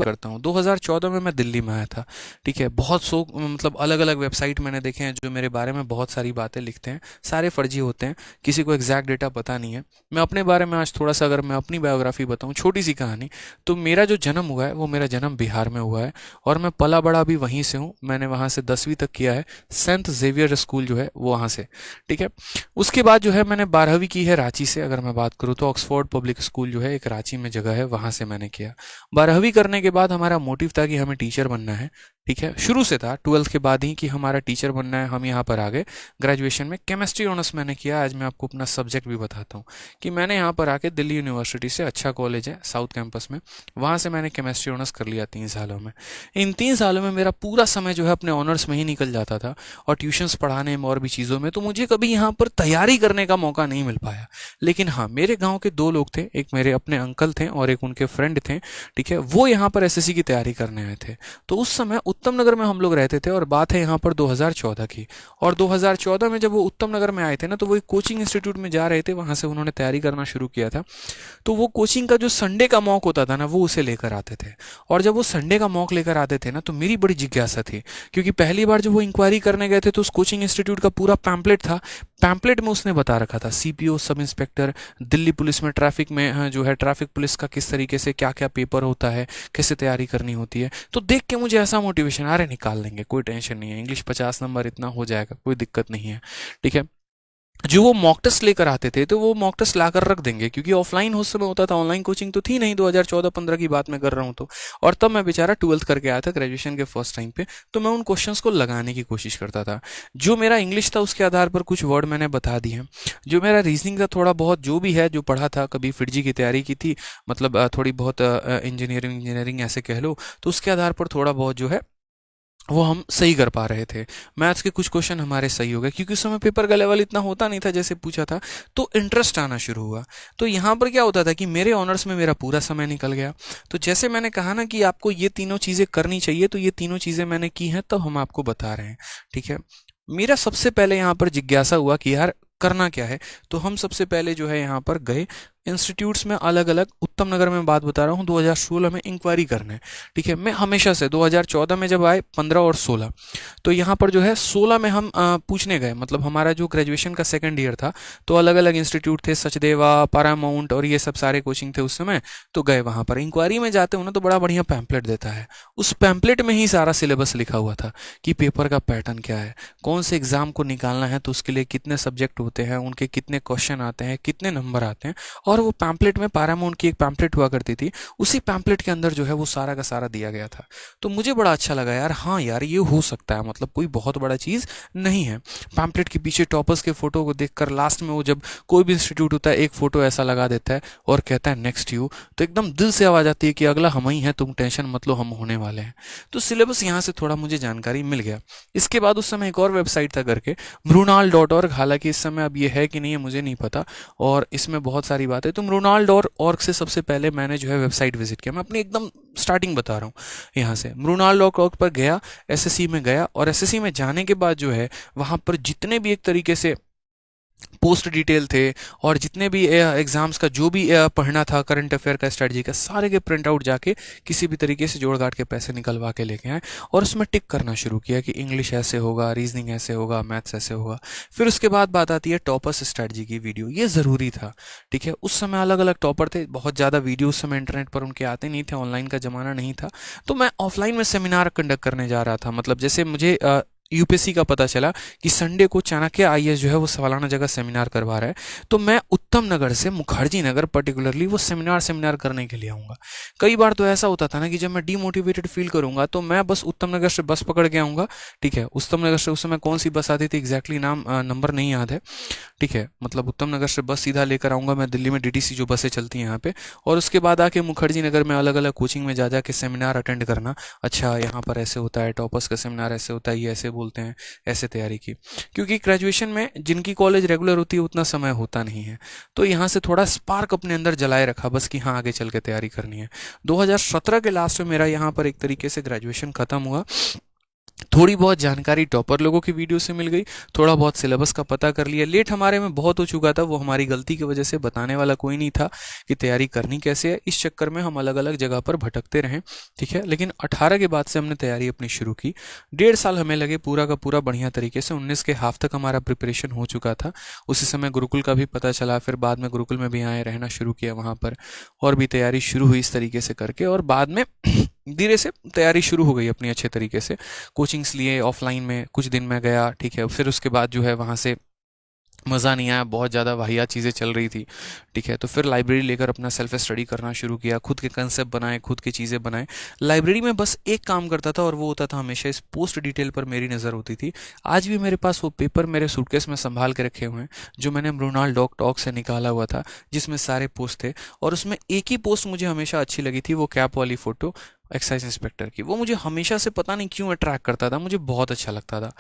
करता हूँ। 2014 में मैं दिल्ली में आया था। ठीक है, बहुत सो मतलब अलग अलग वेबसाइट मैंने देखे हैं जो मेरे बारे में बहुत सारी बातें लिखते हैं, सारे फर्जी होते हैं, किसी को एग्जैक्ट डेटा पता नहीं है। मैं अपने बारे में आज थोड़ा सा अगर मैं अपनी बायोग्राफी बताऊँ, छोटी सी कहानी, तो मेरा जो जन्म हुआ है वो मेरा जन्म बिहार में हुआ है और मैं पला बड़ा भी वहीं से हूँ। मैंने वहाँ से 10वीं तक किया है, सेंट जेवियर स्कूल जो है वो वहाँ से। ठीक है, उसके बाद जो है मैंने 12वीं की है रांची से। अगर मैं बात करूँ तो ऑक्सफोर्ड पब्लिक स्कूल जो है एक रांची में जगह है, वहाँ से मैंने किया। 12वीं करने के बाद हमारा मोटिव था कि हमें टीचर बनना है। ठीक है, शुरू से था 12th के बाद ही कि हमारा टीचर बनना है। हम यहाँ पर आ गए। ग्रेजुएशन में केमिस्ट्री ऑनर्स मैंने किया। आज मैं आपको अपना सब्जेक्ट भी बताता हूँ कि मैंने यहाँ पर आके दिल्ली यूनिवर्सिटी से, अच्छा कॉलेज है साउथ कैंपस में, वहाँ से मैंने केमिस्ट्री ऑनर्स कर लिया 3 सालों में। इन 3 सालों में मेरा पूरा समय जो है अपने ऑनर्स में ही निकल जाता था और ट्यूशन्स पढ़ाने में और भी चीज़ों में, तो मुझे कभी यहाँ पर तैयारी करने का मौका नहीं मिल पाया। लेकिन हाँ, मेरे गाँव के 2 लोग थे, एक मेरे अपने अंकल थे और एक उनके फ्रेंड थे। ठीक है, वो यहाँ पर एसएससी की तैयारी करने आए थे। तो उस समय उत्तम नगर में हम लोग रहते थे और बात है यहाँ पर 2014 की। और 2014 में जब वो उत्तम नगर में आए थे ना, तो वो एक कोचिंग इंस्टीट्यूट में जा रहे थे, वहां से उन्होंने तैयारी करना शुरू किया था। तो वो कोचिंग का जो संडे का मॉक होता था ना, वो उसे लेकर आते थे। और जब वो संडे का मॉक लेकर आते थे ना, तो मेरी बड़ी जिज्ञासा थी, क्योंकि पहली बार जब वो इंक्वायरी करने गए थे तो उस कोचिंग इंस्टीट्यूट का पूरा पैम्पलेट था। पैम्पलेट में उसने बता रखा था CPO, sub inspector, Delhi police में ट्रैफिक में, जो है ट्रैफिक पुलिस का किस तरीके से क्या क्या पेपर होता है, कैसे तैयारी करनी होती है। तो देख के मुझे ऐसा मोटिवेशन, अरे निकाल लेंगे, कोई टेंशन नहीं है, इंग्लिश 50 नंबर इतना हो जाएगा, कोई दिक्कत नहीं है। ठीक है, जो वो मॉक टेस्ट लेकर आते थे तो वो मॉक टेस्ट लाकर रख देंगे, क्योंकि ऑफलाइन उस समय होता था, ऑनलाइन कोचिंग तो थी नहीं। 2014-15 की बात मैं कर रहा हूँ तो। और तब मैं बेचारा 12th करके आया था ग्रेजुएशन के फर्स्ट टाइम पे। तो मैं उन क्वेश्चंस को लगाने की कोशिश करता था। जो मेरा इंग्लिश था उसके आधार पर कुछ वर्ड मैंने बता दिए। जो मेरा रीजनिंग था थोड़ा बहुत, जो भी है जो पढ़ा था, कभी फिरजी की तैयारी की थी, मतलब थोड़ी बहुत इंजीनियरिंग इंजीनियरिंग ऐसे कह लो, तो उसके आधार पर थोड़ा बहुत जो है वो हम सही कर पा रहे थे। मैथ्स के कुछ क्वेश्चन हमारे सही हो गए, क्योंकि उस समय पेपर का लेवल इतना होता नहीं था जैसे पूछा था। तो इंटरेस्ट आना शुरू हुआ। तो यहाँ पर क्या होता था कि मेरे ऑनर्स में मेरा पूरा समय निकल गया। तो जैसे मैंने कहा ना कि आपको ये तीनों चीज़ें करनी चाहिए, तो ये तीनों चीज़ें मैंने की हैं, तो हम आपको बता रहे हैं। ठीक है, मेरा सबसे पहले यहाँ पर जिज्ञासा हुआ कि यार करना क्या है। तो हम सबसे पहले जो है यहाँ पर गए इंस्टीट्यूट्स में, अलग अलग। उत्तम नगर में बात बता रहा हूँ, 2016 में इंक्वायरी करने। ठीक है, मैं हमेशा से 2014 में जब आए 15 और 16, तो यहाँ पर जो है 16 में हम पूछने गए। मतलब हमारा जो ग्रेजुएशन का सेकंड ईयर था, तो अलग अलग इंस्टीट्यूट थे, सचदेवा, पारामाउंट और ये सब सारे कोचिंग थे उस समय। तो गए वहाँ पर, इंक्वायरी में जाते हो ना तो बड़ा बढ़िया पैम्पलेट देता है। उस पैम्पलेट में ही सारा सिलेबस लिखा हुआ था कि पेपर का पैटर्न क्या है, कौन से एग्जाम को निकालना है तो उसके लिए कितने सब्जेक्ट होते हैं, उनके कितने क्वेश्चन आते हैं, कितने नंबर आते हैं। और वो पैम्पलेट में, पारामाउंट की एक पैम्पलेट हुआ करती थी, उसी पैम्पलेट के अंदर जो है वो सारा का सारा दिया गया था। तो मुझे बड़ा अच्छा लगा यार, हाँ यार ये हो सकता है, मतलब कोई बहुत बड़ा चीज़ नहीं है। पैम्पलेट के पीछे टॉपर्स के फोटो को देखकर लास्ट में वो जब कोई भी इंस्टीट्यूट होता है एक फोटो ऐसा लगा देता है और कहता है नेक्स्ट यू, तो एकदम दिल से आवाज़ आती है कि अगला हम ही हैं, तुम टेंशन मत लो, हम होने वाले हैं। तो सिलेबस यहाँ से थोड़ा मुझे जानकारी मिल गया। इसके बाद उस समय एक और वेबसाइट था करके, mrunal.org। हालांकि इस समय अब ये है कि नहीं है मुझे नहीं पता, और इसमें बहुत सारी बातें। तो mrunal.org से सबसे पहले मैंने जो है वेबसाइट विजिट किया। मैं अपनी एकदम स्टार्टिंग बता रहा हूँ। यहाँ से mrunal.org पर गया, एसएससी में गया, और एसएससी में जाने के बाद जो है वहाँ पर जितने भी एक तरीके से पोस्ट डिटेल थे और जितने भी एग्जाम्स का जो भी पढ़ना था, करंट अफेयर का, स्ट्रेटजी का, सारे के प्रिंट आउट जाके किसी भी तरीके से जोड़ गाड़ के पैसे निकलवा के लेके आए और उसमें टिक करना शुरू किया कि इंग्लिश ऐसे होगा, रीजनिंग ऐसे होगा, मैथ्स ऐसे होगा। फिर उसके बाद बात आती है टॉपर्स स्ट्रेटजी की वीडियो, ये ज़रूरी था। ठीक है, उस समय अलग अलग टॉपर थे, बहुत ज़्यादा वीडियो उस समय इंटरनेट पर उनके आते नहीं थे, ऑनलाइन का ज़माना नहीं था। तो मैं ऑफलाइन में सेमिनार कंडक्ट करने जा रहा था। मतलब जैसे मुझे यूपीएससी का पता चला कि संडे को चाणक्य आईएएस जो है वो सालाना जगह सेमिनार करवा रहा है, तो मैं उत्तम नगर से मुखर्जी नगर पर्टिकुलरली वो सेमिनार करने के लिए आऊँगा। कई बार तो ऐसा होता था ना कि जब मैं डीमोटिवेटेड फील करूंगा तो मैं बस उत्तम नगर से बस पकड़ के आऊँगा। ठीक है, उत्तम नगर से उस समय कौन सी बस आती थी एग्जैक्टली नाम नंबर नहीं याद है। ठीक है, मतलब उत्तम नगर से बस सीधा लेकर आऊँगा मैं दिल्ली में, डीटीसी जो बसें चलती हैं यहाँ पे। और उसके बाद आके मुखर्जी नगर में अलग अलग कोचिंग में जा जा के सेमिनार अटेंड करना। अच्छा यहाँ पर ऐसे होता है, टॉपर्स का सेमिनार ऐसे होता है, ये ऐसे बोलते हैं, ऐसे तैयारी की। क्योंकि ग्रेजुएशन में जिनकी कॉलेज रेगुलर होती है उतना समय होता नहीं है, तो यहाँ से थोड़ा स्पार्क अपने अंदर जलाए रखा बस कि हाँ आगे चल के तैयारी करनी है। 2017 के लास्ट में मेरा यहाँ पर एक तरीके से ग्रेजुएशन खत्म हुआ। थोड़ी बहुत जानकारी टॉपर लोगों की वीडियो से मिल गई, थोड़ा बहुत सिलेबस का पता कर लिया। लेट हमारे में बहुत हो चुका था, वो हमारी गलती की वजह से, बताने वाला कोई नहीं था कि तैयारी करनी कैसे है। इस चक्कर में हम अलग अलग जगह पर भटकते रहे, ठीक है। लेकिन 18 के बाद से हमने तैयारी अपनी शुरू की। 1.5 साल हमें लगे पूरा का पूरा बढ़िया तरीके से। 19 के हाफ तक हमारा प्रिपरेशन हो चुका था। उसी समय गुरुकुल का भी पता चला, फिर बाद में गुरुकुल में भी आए, रहना शुरू किया वहाँ पर, और भी तैयारी शुरू हुई इस तरीके से करके। और बाद में धीरे से तैयारी शुरू हो गई अपनी अच्छे तरीके से। कोचिंग्स लिए ऑफलाइन में, कुछ दिन मैं गया, ठीक है। फिर उसके बाद जो है वहाँ से मज़ा नहीं आया, बहुत ज़्यादा वाहियात चीज़ें चल रही थी, ठीक है। तो फिर लाइब्रेरी लेकर अपना सेल्फ स्टडी करना शुरू किया, खुद के कंसेप्ट बनाए, खुद की चीज़ें बनाए। लाइब्रेरी में बस एक काम करता था, और वो होता था हमेशा इस पोस्ट डिटेल पर मेरी नज़र होती थी। आज भी मेरे पास वो पेपर मेरे सूटकेस में संभाल के रखे हुए हैं, जो मैंने मृणाल डॉक टॉक से निकाला हुआ था, जिसमें सारे पोस्ट थे। और उसमें एक ही पोस्ट मुझे हमेशा अच्छी लगी थी, वो कैप वाली फ़ोटो एक्साइज इंस्पेक्टर की। वो मुझे हमेशा से पता नहीं क्यों अट्रैक्ट करता था, मुझे बहुत अच्छा लगता था,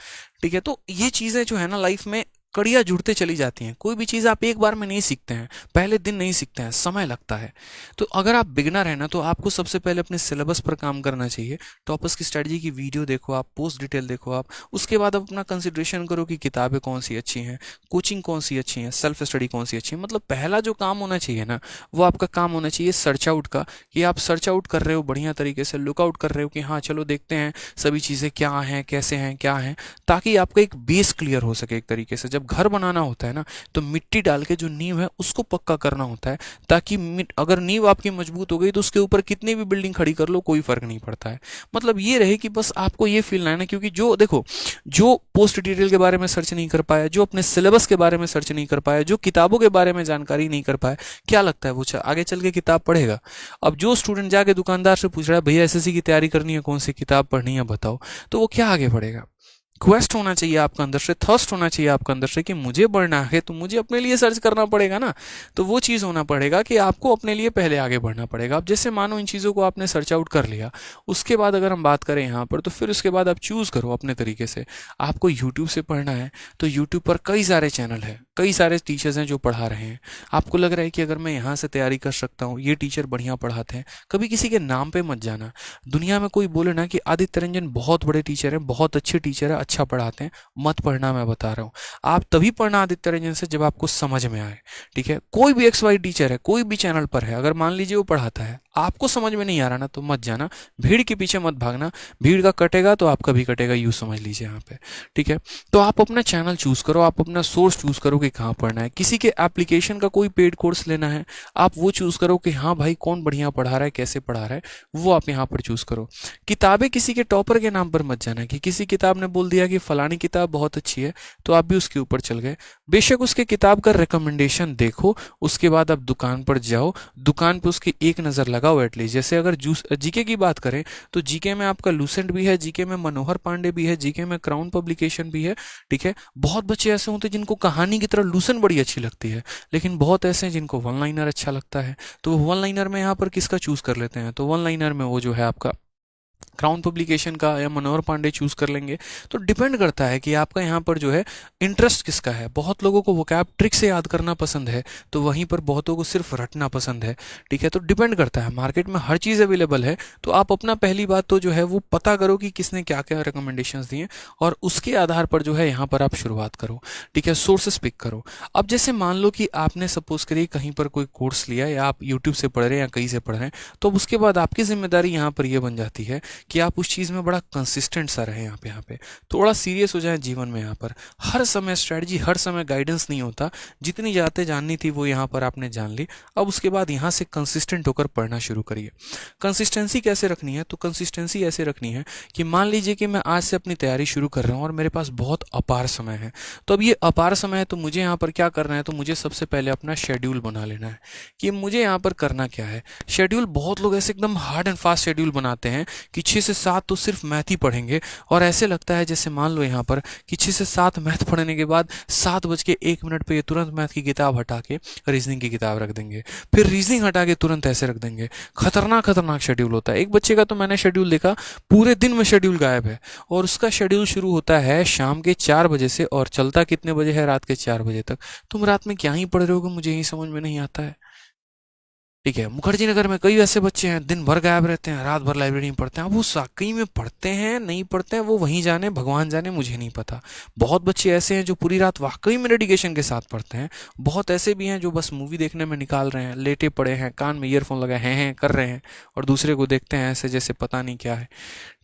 ठीक है। तो ये चीज़ें जो है ना लाइफ में कड़ियाँ जुड़ते चली जाती हैं। कोई भी चीज़ आप एक बार में नहीं सीखते हैं, पहले दिन नहीं सीखते हैं, समय लगता है। तो अगर आप बिगनर हैं ना, तो आपको सबसे पहले अपने सिलेबस पर काम करना चाहिए। टॉपर्स की स्ट्रेटजी की वीडियो देखो आप, पोस्ट डिटेल देखो आप। उसके बाद आप अपना कंसिडरेशन करो कि किताबें कौन सी अच्छी हैं, कोचिंग कौन सी अच्छी है, सेल्फ स्टडी कौन सी अच्छी है। मतलब पहला जो काम होना चाहिए ना, वो आपका काम होना चाहिए सर्च आउट का, कि आप सर्च आउट कर रहे हो बढ़िया तरीके से, लुकआउट कर रहे हो कि हाँ चलो देखते हैं सभी चीज़ें क्या हैं, कैसे हैं, क्या हैं, ताकि आपका एक बेस क्लियर हो सके एक तरीके से। जब घर बनाना होता है ना, तो मिट्टी डाल के जो नींव है उसको पक्का करना होता है, ताकि अगर नींव आपकी मजबूत हो गई तो उसके ऊपर कितनी भी बिल्डिंग खड़ी कर लो कोई फर्क नहीं पड़ता है। मतलब ये रहे कि बस आपको ये फील ना है ना, क्योंकि जो देखो, जो पोस्ट डिटेल के बारे में सर्च नहीं कर पाया, जो अपने सिलेबस के बारे में सर्च नहीं कर पाया, जो किताबों के बारे में जानकारी नहीं कर पाया, क्या लगता है वो आगे चल के किताब पढ़ेगा? अब जो स्टूडेंट जाके दुकानदार से पूछ रहा है भैया एसएससी की तैयारी करनी है, कौन सी किताब पढ़नी है बताओ, तो वो क्या आगे बढ़ेगा? क्वेस्ट होना चाहिए आपका अंदर से, थर्स्ट होना चाहिए आपका अंदर से कि मुझे बढ़ना है तो मुझे अपने लिए सर्च करना पड़ेगा ना। तो वो चीज़ होना पड़ेगा कि आपको अपने लिए पहले आगे बढ़ना पड़ेगा। अब जैसे मानो इन चीज़ों को आपने सर्च आउट कर लिया, उसके बाद अगर हम बात करें यहाँ पर, तो फिर उसके बाद आप चूज़ करो अपने तरीके से। आपको यूट्यूब से पढ़ना है तो यूट्यूब पर कई सारे चैनल हैं, कई सारे टीचर्स हैं जो पढ़ा रहे हैं। आपको लग रहा है कि अगर मैं यहाँ से तैयारी कर सकता हूँ, ये टीचर बढ़िया पढ़ाते हैं, कभी किसी के नाम पे मत जाना। दुनिया में कोई बोले ना कि आदित्य रंजन बहुत बड़े टीचर हैं, बहुत अच्छे टीचर है, अच्छा पढ़ाते हैं, मत पढ़ना। मैं बता रहा हूँ, आप तभी पढ़ना आदित्य रंजन से जब आपको समझ में आए, ठीक है। कोई भी एक्स वाई टीचर है, कोई भी चैनल पर है, अगर मान लीजिए वो पढ़ाता है, आपको समझ में नहीं आ रहा ना, तो मत जाना, भीड़ के पीछे मत भागना। भीड़ का कटेगा तो आपका भी कटेगा, यूँ समझ लीजिए यहाँ पे, ठीक है। तो आप अपना चैनल चूज करो, आप अपना सोर्स चूज करो कि कहाँ पढ़ना है। किसी के एप्लीकेशन का कोई पेड कोर्स लेना है, आप वो चूज करो कि हाँ भाई कौन बढ़िया पढ़ा रहा है, कैसे पढ़ा रहा है, वो आप यहाँ पर चूज करो। किताबें किसी के टॉपर के नाम पर मत जाना कि किसी किताब ने बोल दिया कि फलानी किताब बहुत अच्छी है, तो आप भी उसके ऊपर चल गए। बेशक उसके किताब का रिकमेंडेशन देखो, उसके बाद आप दुकान पर जाओ, दुकान पर उसकी एक नज़र लगाओ एटलीस्ट। जैसे अगर जीके की बात करें, तो जीके में आपका लूसेंट भी है, जीके में मनोहर पांडे भी है, जीके में क्राउन पब्लिकेशन भी है, ठीक है। बहुत बच्चे ऐसे होते हैं जिनको कहानी की तरह लूसेंट बड़ी अच्छी लगती है, लेकिन बहुत ऐसे हैं जिनको वन लाइनर अच्छा लगता है, तो वन लाइनर में यहाँ पर किसका चूज कर लेते हैं, तो वन लाइनर में वो जो है आपका क्राउन पब्लिकेशन का या मनोहर पांडे चूज कर लेंगे। तो डिपेंड करता है कि आपका यहाँ पर जो है इंटरेस्ट किसका है। बहुत लोगों को वोकैब ट्रिक से याद करना पसंद है, तो वहीं पर बहुतों को सिर्फ रटना पसंद है, ठीक है। तो डिपेंड करता है, मार्केट में हर चीज़ अवेलेबल है। तो आप अपना पहली बात तो जो है वो पता करो कि किसने क्या क्या रिकमेंडेशंस दिए, और उसके आधार पर जो है यहाँ पर आप शुरुआत करो, ठीक है। सोर्सेस पिक करो। अब जैसे मान लो कि आपने सपोज करिए कहीं पर कोई कोर्स लिया, या आप यूट्यूब से पढ़ रहे हैं या कहीं से पढ़ रहे हैं, तो अब उसके बाद आपकी जिम्मेदारी यहाँ पर यह बन जाती है कि आप उस चीज़ में बड़ा कंसिस्टेंट सा रहे। यहाँ पे थोड़ा सीरियस हो जाए जीवन में। यहाँ पर हर समय स्ट्रेटजी, हर समय गाइडेंस नहीं होता। जितनी बातें जाननी थी वो यहाँ पर आपने जान ली। अब उसके बाद यहाँ से कंसिस्टेंट होकर पढ़ना शुरू करिए। कंसिस्टेंसी कैसे रखनी है, तो कंसिस्टेंसी ऐसे रखनी है कि मान लीजिए कि मैं आज से अपनी तैयारी शुरू कर रहा हूँ और मेरे पास बहुत अपार समय है। तो अब ये अपार समय है, तो मुझे यहाँ पर क्या करना है, तो मुझे सबसे पहले अपना शेड्यूल बना लेना है कि मुझे यहाँ पर करना क्या है। शेड्यूल, बहुत लोग ऐसे एकदम हार्ड एंड फास्ट शेड्यूल बनाते हैं कि 6 से 7 तो सिर्फ मैथ ही पढ़ेंगे, और ऐसे लगता है जैसे मान लो यहाँ पर कि 6 से 7 मैथ पढ़ने के बाद 7:01 पे ये तुरंत मैथ की किताब हटा के रीजनिंग की किताब रख देंगे, फिर रीजनिंग हटा के तुरंत ऐसे रख देंगे। खतरनाक खतरनाक शेड्यूल होता है। एक बच्चे का तो मैंने शेड्यूल देखा, पूरे दिन में शेड्यूल गायब है, और उसका शेड्यूल शुरू होता है शाम के 4 बजे से और चलता कितने बजे है, रात के 4 बजे तक। तुम रात में क्या ही पढ़ रहे हो, मुझे यही समझ में नहीं आता है। ठीक है। मुखर्जी नगर में कई ऐसे बच्चे हैं दिन भर गायब रहते हैं, रात भर लाइब्रेरी में पढ़ते हैं। अब वो वाकई में पढ़ते हैं नहीं पढ़ते हैं वो वहीं जाने, भगवान जाने, मुझे नहीं पता। बहुत बच्चे ऐसे हैं जो पूरी रात वाकई में डेडिकेशन के साथ पढ़ते हैं। बहुत ऐसे भी हैं जो बस मूवी देखने में निकाल रहे हैं, लेटे पड़े हैं, कान में ईयरफोन लगाए हैं कर रहे हैं और दूसरे को देखते हैं ऐसे जैसे पता नहीं क्या है।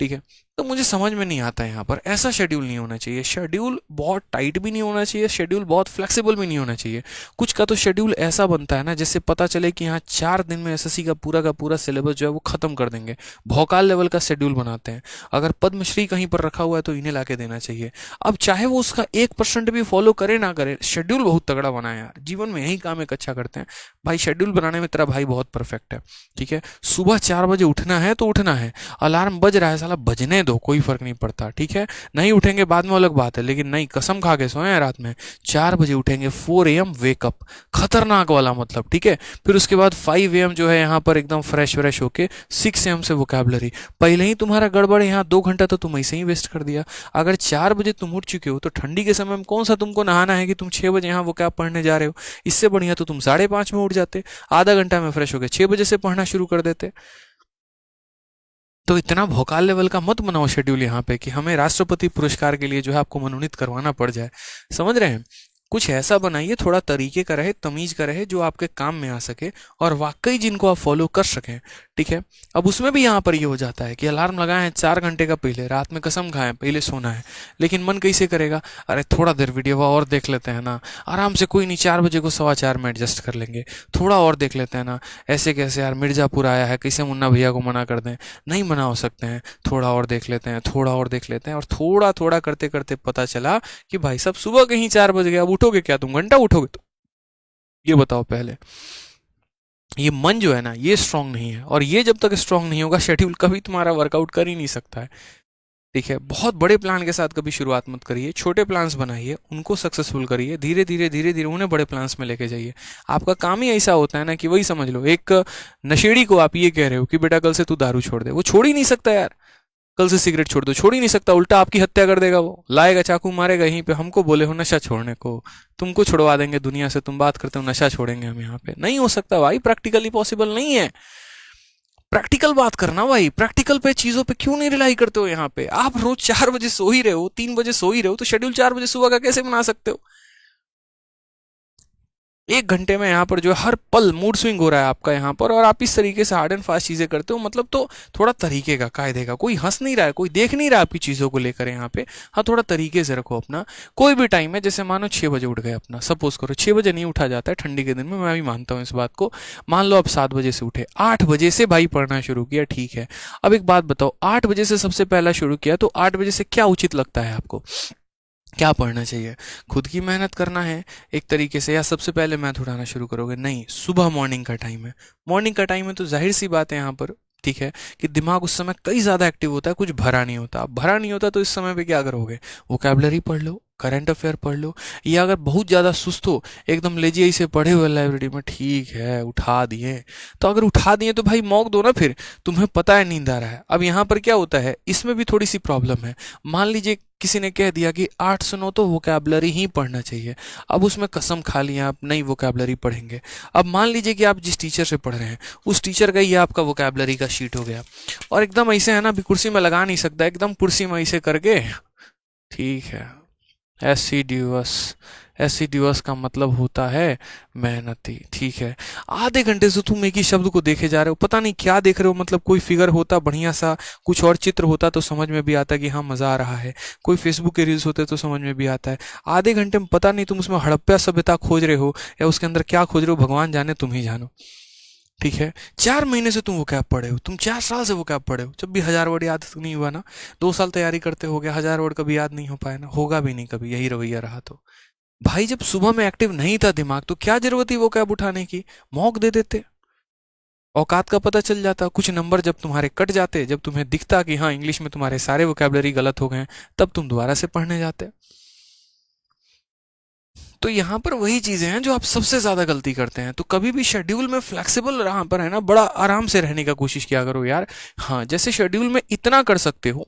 ठीक है। तो मुझे समझ में नहीं आता यहाँ पर ऐसा शेड्यूल नहीं होना चाहिए। शेड्यूल बहुत टाइट भी नहीं होना चाहिए, शेड्यूल बहुत फ्लेक्सिबल भी नहीं होना चाहिए। कुछ का तो शेड्यूल ऐसा बनता है ना जिससे पता चले कि यहाँ 4 दिन में एसएससी का पूरा सिलेबस जो है वो खत्म कर देंगे। भौकाल लेवल का शेड्यूल बनाते हैं। अगर पद्मश्री कहीं पर रखा हुआ है तो इन्हें लाके देना चाहिए। अब चाहे वो उसका 1% भी फॉलो करे ना करे, शेड्यूल बहुत तगड़ा बना है यार। जीवन में यही काम एक अच्छा करते हैं भाई, शेड्यूल बनाने में तेरा भाई बहुत परफेक्ट है। ठीक है। सुबह 4 बजे उठना है तो उठना है, अलार्म बज रहा है साला बजने दो, कोई फर्क नहीं पड़ता। ठीक है। नहीं उठेंगे बाद में अलग बात है, लेकिन नहीं कसम खा के सोए हैं रात में 4 बजे उठेंगे। 4 AM वेकअप, खतरनाक वाला मतलब। ठीक है। फिर उसके बाद 5 AM जो है यहाँ पर एकदम फ्रेश व्रेश होके 6 AM से वोकैबलरी। पहले ही तुम्हारा गड़बड़ है, यहाँ 2 घंटा तो तुम ऐसे ही वेस्ट कर दिया। अगर 4 बजे तुम उठ चुके हो तो ठंडी के समय में कौन सा तुमको नहाना है कि तुम 6 बजे यहाँ वोकैब पढ़ने जा रहे हो। इससे बढ़िया तो तुम 5:30 में उठ जाते, आधा घंटा में फ्रेश हो गए, 6 बजे से पढ़ना शुरू कर देते। तो इतना भौकाल लेवल का मत बनाओ शेड्यूल यहाँ पे कि हमें राष्ट्रपति पुरस्कार के लिए जो है आपको मनोनीत करवाना पड़ जाए। समझ रहे हैं। कुछ ऐसा बनाइए थोड़ा तरीके का रहे, तमीज का रहे, जो आपके काम में आ सके और वाकई जिनको आप फॉलो कर सकें। ठीक है। अब उसमें भी यहाँ पर ये हो जाता है कि अलार्म लगाए हैं 4 घंटे का पहले, रात में कसम खाएं पहले सोना है, लेकिन मन कैसे करेगा, अरे थोड़ा देर वीडियो और देख लेते हैं ना, आराम से कोई नहीं 4 बजे को 4:15 में एडजस्ट कर लेंगे, थोड़ा और देख लेते हैं ना। ऐसे कैसे यार, मिर्जापुर आया है, कैसे मुन्ना भैया को मना कर दें, नहीं मना हो सकते हैं, थोड़ा और देख लेते हैं, थोड़ा और देख लेते हैं। और थोड़ा थोड़ा करते करते पता चला कि भाई साहब सुबह कहीं 4 बज गए। अब उठोगे क्या तुम, घंटा उठोगे तो ये बताओ पहले। ये मन जो है ना ये स्ट्रांग नहीं है, और ये जब तक स्ट्रांग नहीं होगा शेड्यूल कभी तुम्हारा वर्कआउट कर ही नहीं सकता है। ठीक है। बहुत बड़े प्लान के साथ कभी शुरुआत मत करिए, छोटे प्लान्स बनाइए, उनको सक्सेसफुल करिए, धीरे धीरे धीरे धीरे उन्हें बड़े प्लान्स में लेके जाइए। आपका काम ही ऐसा होता है ना कि वही समझ लो, एक नशेड़ी को आप ये कह रहे हो कि बेटा कल से तू दारू छोड़ दे, वो छोड़ ही नहीं सकता यार। कल से सिगरेट छोड़ दो, छोड़ ही नहीं सकता, उल्टा आपकी हत्या कर देगा, वो लाएगा चाकू मारेगा। यहीं पे हमको बोले हो नशा छोड़ने को, तुमको छुड़वा देंगे दुनिया से, तुम बात करते हो नशा छोड़ेंगे हम, यहाँ पे नहीं हो सकता भाई, प्रैक्टिकली पॉसिबल नहीं है। प्रैक्टिकल बात करना भाई, प्रैक्टिकल पे चीजों पे क्यों नहीं रिलाई करते हो। यहाँ पे आप रोज 4 बजे सो ही रहे हो, 3 बजे सो ही रहे हो, तो शेड्यूल 4 बजे सुबह का कैसे बना सकते हो। 1 घंटे में यहाँ पर जो है हर पल मूड स्विंग हो रहा है आपका यहाँ पर, और आप इस तरीके से हार्ड एंड फास्ट चीजें करते हो, मतलब तो थोड़ा तरीके का, कायदे का। कोई हंस नहीं रहा है, कोई देख नहीं रहा है आपकी चीजों को लेकर यहाँ पे। हाँ थोड़ा तरीके से रखो अपना। कोई भी टाइम है, जैसे मानो 6 बजे उठ गए, अपना सपोज करो 6 बजे नहीं उठा जाता है ठंडी के दिन में, मैं भी मानता हूँ इस बात को। मान लो आप 7 बजे से उठे, 8 बजे से भाई पढ़ना शुरू किया, ठीक है। अब एक बात बताओ, 8 बजे से सबसे पहला शुरू किया तो 8 बजे से क्या उचित लगता है आपको, क्या पढ़ना चाहिए। खुद की मेहनत करना है एक तरीके से, या सबसे पहले मैथ उठाना शुरू करोगे। नहीं, सुबह मॉर्निंग का टाइम है, मॉर्निंग का टाइम है तो जाहिर सी बात है यहाँ पर, ठीक है, कि दिमाग उस समय कई ज़्यादा एक्टिव होता है, कुछ भरा नहीं होता। अब भरा नहीं होता तो इस समय पे क्या करोगे, वोकैबलरी पढ़ लो, करंट अफेयर पढ़ लो, या अगर बहुत ज़्यादा सुस्त हो, एकदम लेजी ऐसे पढ़े हुए लाइब्रेरी में, ठीक है उठा दिए, तो अगर उठा दिए तो भाई मौक दो ना, फिर तुम्हें पता है नींद आ रहा है। अब यहाँ पर क्या होता है, इसमें भी थोड़ी सी प्रॉब्लम है। मान लीजिए किसी ने कह दिया कि 8 से 9 तो वोकैबलरी ही पढ़ना चाहिए, अब उसमें कसम खा लिया आप नहीं वोकैबलरी पढ़ेंगे। अब मान लीजिए कि आप जिस टीचर से पढ़ रहे हैं उस टीचर का ये आपका वोकैबलरी का शीट हो गया, और एकदम ऐसे है ना, अभी कुर्सी में लगा नहीं सकता, एकदम कुर्सी में ऐसे करके, ठीक है, एसिड्यूअस, एसिड्यूअस का मतलब होता है मेहनती। ठीक है। आधे घंटे से तुम एक ही शब्द को देखे जा रहे हो, पता नहीं क्या देख रहे हो, मतलब कोई फिगर होता बढ़िया सा, कुछ और चित्र होता तो समझ में भी आता कि हाँ मजा आ रहा है, कोई फेसबुक के रील्स होते तो समझ में भी आता है। आधे घंटे में पता नहीं तुम उसमें हड़प्पा सभ्यता खोज रहे हो या उसके अंदर क्या खोज रहे हो, भगवान जाने, तुम ही जानो। ठीक है। 4 महीने से तुम वो कैब पढ़े हो, तुम 4 साल से वो कैब पढ़े हो, जब भी 1000 वर्ड याद तो नहीं हुआ ना, 2 साल तैयारी करते हो गया, 1000 वर्ड कभी याद नहीं हो पाया ना, होगा भी नहीं कभी, यही रवैया रहा तो। भाई जब सुबह में एक्टिव नहीं था दिमाग तो क्या जरूरत थी वो कैब उठाने की, मौक दे देते, औकात का पता चल जाता। कुछ नंबर जब तुम्हारे कट जाते, जब तुम्हें दिखता कि हाँ इंग्लिश में तुम्हारे सारे वोकैबलरी गलत हो गए, तब तुम दोबारा से पढ़ने जाते। तो यहाँ पर वही चीजें हैं जो आप सबसे ज्यादा गलती करते हैं। तो कभी भी शेड्यूल में फ्लेक्सिबल यहाँ पर है ना, बड़ा आराम से रहने का कोशिश किया करो यार। हाँ, जैसे शेड्यूल में इतना कर सकते हो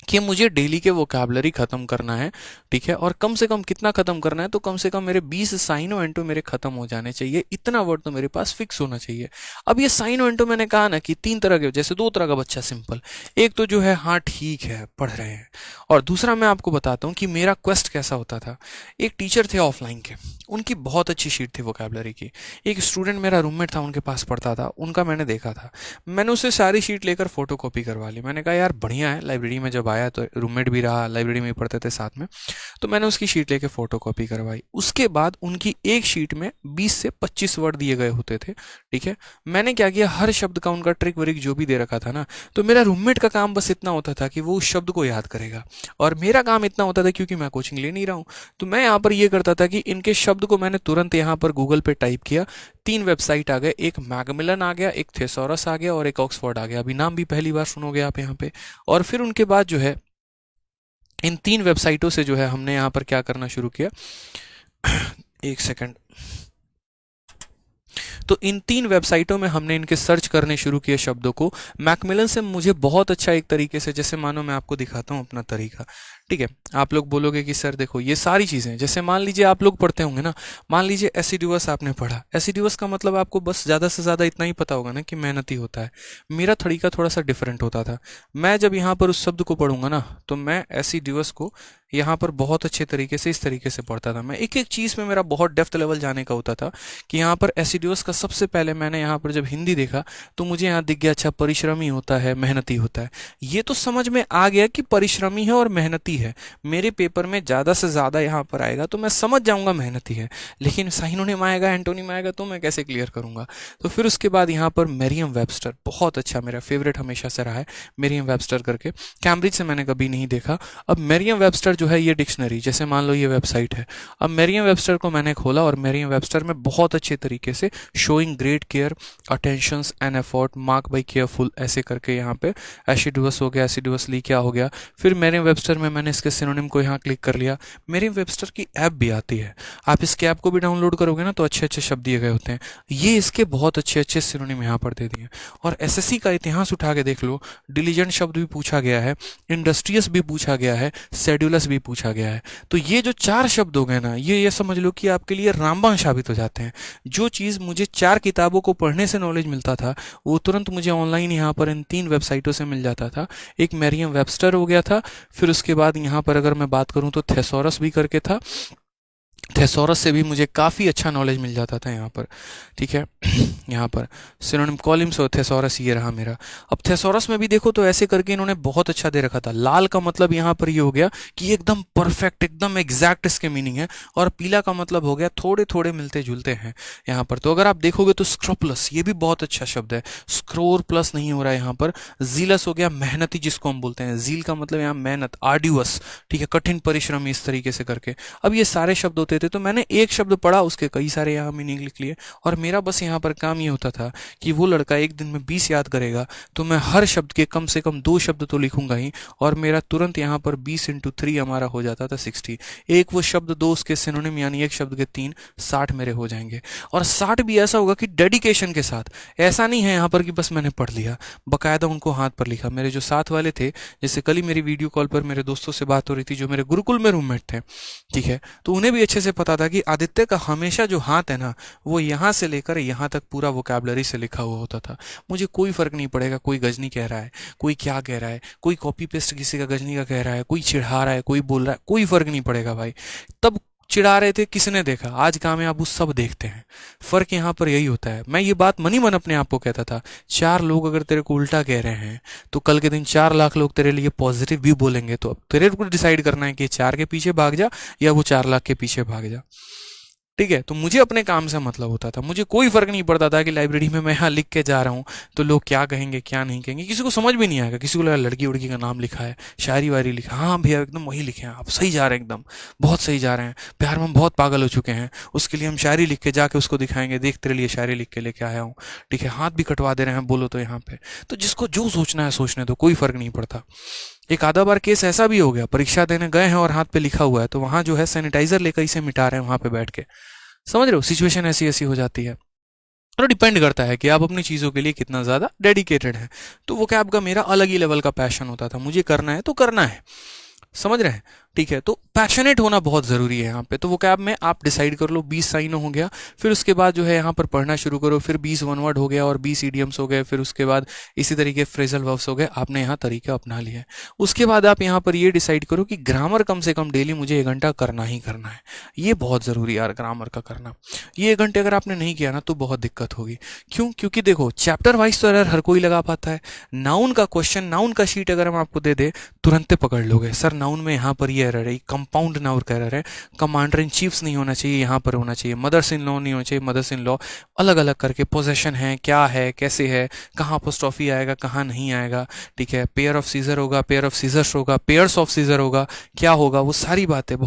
कि मुझे डेली के वोकैबलरी खत्म करना है, ठीक है, और कम से कम कितना खत्म करना है, तो कम से कम मेरे 20 साइनो एंटो मेरे खत्म हो जाने चाहिए, इतना वर्ड तो मेरे पास फिक्स होना चाहिए। अब ये साइनो एंटो मैंने कहा ना कि तीन तरह के, जैसे दो तरह का बच्चा सिंपल, एक तो जो है हाँ ठीक है पढ़ रहे हैं, और दूसरा मैं आपको बताता हूँ कि मेरा क्वेस्ट कैसा होता था। एक टीचर थे ऑफलाइन के, उनकी बहुत अच्छी शीट थी वोकैबलरी की। एक स्टूडेंट मेरा रूममेट था, उनके पास पढ़ता था, उनका मैंने देखा था। मैंने उससे सारी शीट लेकर फोटो कॉपी करवा ली। मैंने कहा यार बढ़िया है, लाइब्रेरी में जब आया तो रूममेट भी रहा, लाइब्रेरी में ही पढ़ते थे साथ में, तो मैंने उसकी शीट लेके फोटो कॉपी करवाई। उसके बाद उनकी एक शीट में 20 से 25 वर्ड दिए गए होते थे, ठीक है। मैंने क्या किया, हर शब्द का उनका ट्रिक वरिक जो भी दे रखा था ना, तो मेरा रूममेट का काम बस इतना होता था कि वो उस शब्द को याद करेगा, और मेरा काम इतना होता था, क्योंकि मैं कोचिंग ले नहीं रहा हूँ, तो मैं यहाँ पर ये करता था कि इनके शब्द को मैंने तुरंत यहाँ पर गूगल पे टाइप किया। तीन वेबसाइट आ गए, एक मैकमिलन आ गया, एक थेसोरस आ गया, और एक ऑक्सफोर्ड आ गया। अभी नाम भी पहली बार सुनोगे आप यहाँ पे। और फिर उनके बाद जो है इन तीन वेबसाइटों से जो है हमने यहाँ पर क्या करना शुरू किया, एक सेकंड। तो इन तीन वेबसाइटों में हमने इनके सर्च करने शुरू किए शब्दों को। मैकमिलन से मुझे बहुत अच्छा एक तरीके से, जैसे मानो मैं आपको दिखाता हूँ अपना तरीका, ठीक है। आप लोग बोलोगे कि सर देखो ये सारी चीज़ें, जैसे मान लीजिए आप लोग पढ़ते होंगे ना, मान लीजिए एसिडुअस आपने पढ़ा, एसिडुअस का मतलब आपको बस ज़्यादा से ज़्यादा इतना ही पता होगा ना कि मेहनती होता है। मेरा तरीका थोड़ा सा डिफरेंट होता था। मैं जब यहाँ पर उस शब्द को पढ़ूंगा ना, तो मैं एसिडुअस को यहाँ पर बहुत अच्छे तरीके से इस तरीके से पढ़ता था। मैं एक एक चीज़ में मेरा बहुत डेप्थ लेवल जाने का होता था, कि यहाँ पर एसिडुअस का सबसे पहले मैंने यहाँ पर जब हिंदी देखा, तो मुझे यहाँ दिख गया अच्छा परिश्रमी होता है, मेहनती होता है। ये तो समझ में आ गया कि परिश्रमी है और मेहनती है, मेरे पेपर में ज़्यादा से ज़्यादा यहाँ पर आएगा तो मैं समझ जाऊँगा मेहनती है। लेकिन साइनोनिम आएगा, एंटोनिम आएगा, तो मैं कैसे क्लियर करूँगा। तो फिर उसके बाद यहाँ पर मेरियम वेबस्टर बहुत अच्छा, मेरा फेवरेट हमेशा से रहा है मेरियम वेबस्टर करके। कैम्ब्रिज से मैंने कभी नहीं देखा। अब मेरियम वेबस्टर जो है ये डिक्शनरी, जैसे मान लो ये वेबसाइट है, अब मेरियम वेबस्टर को मैंने खोला, और मेरियम वेबस्टर में बहुत अच्छे तरीके से showing great care, attentions and effort, mark by careful, ऐसे करके यहाँ पे एसिडुअस हो गया, एसिडुअसली क्या हो गया। फिर मेरियम वेबस्टर में मैंने इसके सिनोनिम को यहाँ क्लिक कर लिया। मेरियम वेबस्टर की ऐप भी आती है, आप इसके ऐप को भी डाउनलोड करोगे ना, तो अच्छे अच्छे शब्द दिए गए होते हैं। ये इसके बहुत अच्छे अच्छे सिनोनिम यहाँ पर दे दिए। और एसएससी का इतिहास उठा के देख लो, डिलीजेंट शब्द भी पूछा गया है, इंडस्ट्रियस भी पूछा गया है, शेड्यूलस भी पूछा गया है। तो ये जो चार शब्द हो गए ना, ये समझ लो कि आपके लिए रामबाण साबित हो जाते हैं। जो चीज़ मुझे चार किताबों को पढ़ने से नॉलेज मिलता था, वो तुरंत मुझे ऑनलाइन यहाँ पर इन तीन वेबसाइटों से मिल जाता था। एक मेरियम वेबस्टर हो गया था, फिर उसके बाद यहाँ पर अगर मैं बात करूँ तो थेसोरस भी करके था, थेसोरस से भी मुझे काफ़ी अच्छा नॉलेज मिल जाता था यहाँ पर, ठीक है। यहाँ पर सिनोनिम कॉलम्स और थेसोरस ये रहा मेरा। अब थेसोरस में भी देखो तो ऐसे करके इन्होंने बहुत अच्छा दे रखा था। लाल का मतलब यहाँ पर ये हो गया कि एकदम परफेक्ट, एकदम एग्जैक्ट इसके मीनिंग है, और पीला का मतलब हो गया थोड़े थोड़े मिलते जुलते हैं यहाँ पर। तो अगर आप देखोगे तो स्क्रोप्लस ये भी बहुत अच्छा शब्द है, स्क्रोर प्लस नहीं हो रहा है यहाँ पर। जीलस हो गया मेहनती, जिसको हम बोलते हैं, जील का मतलब यहाँ मेहनत, आर्ड्यूअस, ठीक है, कठिन परिश्रमी, इस तरीके से करके। अब ये सारे शब्द होते थे, तो मैंने एक शब्द पढ़ा, उसके कई सारे यहाँ मीनिंग लिख लिए, और मेरा बस यहाँ पर काम ये होता था कि वो लड़का एक दिन में 20 याद करेगा, तो मैं हर शब्द के कम से कम 2 शब्द तो लिखूंगा ही, और मेरा तुरंत यहाँ पर 20 × 3 हमारा हो जाता था 60। एक वो शब्द, 2 उसके सिनोनिम, यानी एक शब्द के 3, 60 मेरे हो जाएंगे। और 60 भी ऐसा होगा कि डेडिकेशन के साथ, ऐसा नहीं है यहाँ पर कि बस मैंने पढ़ लिया, बकायदा उनको हाथ पर लिखा। मेरे जो साथ वाले थे, जैसे कल ही मेरी वीडियो कॉल पर मेरे दोस्तों से बात हो रही थी जो मेरे गुरुकुल में रूममेट थे, ठीक है, तो उन्हें भी अच्छे से पता था कि आदित्य का हमेशा जो हाथ है ना, वो यहाँ से लेकर यहाँ तक पूरा वोकैबुलरी से लिखा हुआ होता था। मुझे कोई फर्क नहीं पड़ेगा कोई गजनी कह रहा है, कोई क्या कह रहा है, कोई कॉपी पेस्ट किसी का गजनी का कह रहा है, कोई चिढ़ा रहा है, कोई बोल रहा है, कोई फर्क नहीं पड़ेगा भाई। तब चिढ़ा रहे थे, किसने देखा, आज कामयाब वो सब देखते हैं। फर्क यहाँ पर यही होता है। मैं ये बात मनी मन अपने आप को कहता था, 4 लोग अगर तेरे को उल्टा कह रहे हैं, तो कल के दिन 4 लाख लोग तेरे लिए पॉजिटिव भी बोलेंगे। तो अब तेरे को डिसाइड करना है कि 4 के पीछे भाग जा या वो 4 लाख के पीछे भाग जा, ठीक है। तो मुझे अपने काम से मतलब होता था, मुझे कोई फर्क नहीं पड़ता था कि लाइब्रेरी में मैं यहाँ लिख के जा रहा हूँ तो लोग क्या कहेंगे क्या नहीं कहेंगे। किसी को समझ भी नहीं आएगा, किसी को लगा लड़की उड़की का नाम लिखा है, शायरी वायरी लिखा, हाँ भैया एकदम वही लिखे हैं आप, सही जा रहे हैं, एकदम बहुत सही जा रहे हैं, प्यार में हम बहुत पागल हो चुके हैं, उसके लिए हम शायरी लिख के जाके उसको दिखाएंगे, देख तेरे लिए शायरी लिख के लेके आया हूँ, ठीक है, हाथ भी कटवा दे रहे हैं बोलो तो यहाँ पे। तो जिसको जो सोचना है सोचने दो, कोई फर्क नहीं पड़ता। एक आधा बार केस ऐसा भी हो गया, परीक्षा देने गए हैं और हाथ पे लिखा हुआ है, तो वहां जो है सैनिटाइजर लेकर इसे मिटा रहे हैं वहां पे बैठ के, समझ रहे हो, सिचुएशन ऐसी ऐसी हो जाती है। और डिपेंड करता है कि आप अपनी चीज़ों के लिए कितना ज़्यादा डेडिकेटेड हैं। तो वो कैब का मेरा अलग ही लेवल का पैशन होता था, मुझे करना है तो करना है, समझ रहे हैं? ठीक है, तो पैशनेट होना बहुत ज़रूरी है यहाँ पे। तो वो कैब में आप डिसाइड कर लो, 20 साइनो हो गया, फिर उसके बाद जो है यहाँ पर पढ़ना शुरू करो, फिर 20 वन वर्ड हो गया और 20 इडियम्स हो गए, फिर उसके बाद इसी तरीके फ्रेजल वर्ब्स हो गए, आपने यहाँ तरीका अपना लिया है। उसके बाद आप यहाँ पर ये डिसाइड करो कि ग्रामर कम से कम डेली मुझे 1 घंटा करना ही करना है। ये बहुत ज़रूरी है यार, ग्रामर का करना। ये 1 घंटे अगर आपने नहीं किया ना तो बहुत दिक्कत होगी। क्यों? क्योंकि देखो चैप्टर वाइज तो एरर हर कोई लगा पाता है। नाउन का क्वेश्चन, नाउन का शीट अगर हम आपको दे दे, तुरंत पकड़ लोगे सर नाउन में यहाँ पर ये एरर है, कंपाउंड नाउन का एरर है, कमांडर इन चीफ्स नहीं होना चाहिए, यहाँ पर होना चाहिए, मदर्स इन लॉ नहीं होना चाहिए, मदर्स इन लॉ, अलग अलग करके पोजेशन है, क्या है, कैसे है, कहाँ अपोस्ट्रोफी आएगा, कहाँ नहीं आएगा, ठीक है, पेयर ऑफ सीजर होगा, पेयर ऑफ सीजर्स होगा, पेयर्स ऑफ सीजर होगा, क्या होगा, वो सारी बातें बहुत